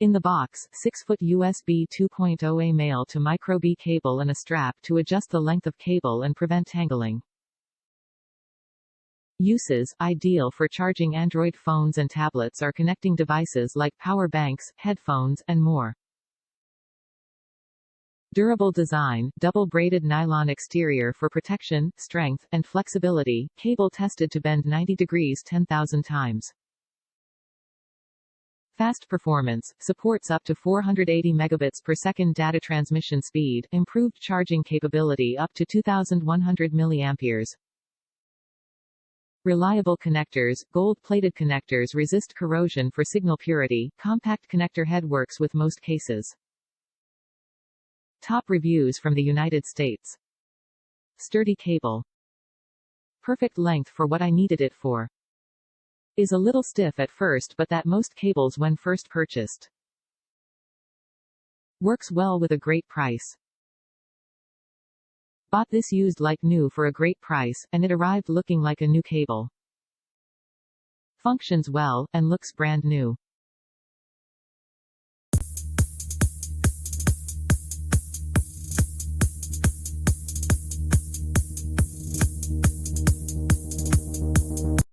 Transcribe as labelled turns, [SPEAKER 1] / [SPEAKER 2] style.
[SPEAKER 1] In the box, 6-foot USB 2.0A male to micro B cable and a strap to adjust the length of cable and prevent tangling. Uses: ideal for charging Android phones and tablets or connecting devices like power banks, headphones, and more. Durable design, double-braided nylon exterior for protection, strength, and flexibility, cable tested to bend 90 degrees 10,000 times. Fast performance, supports up to 480 megabits per second data transmission speed, improved charging capability up to 2100 milliamperes. Reliable connectors, gold-plated connectors resist corrosion for signal purity, compact connector head works with most cases. Top reviews from the United States. Sturdy cable. Perfect length for what I needed it for. Is a little stiff at first but that most cables when first purchased. Works well with a great price. Bought this used like new for a great price, and it arrived looking like a new cable. Functions well, and looks brand new.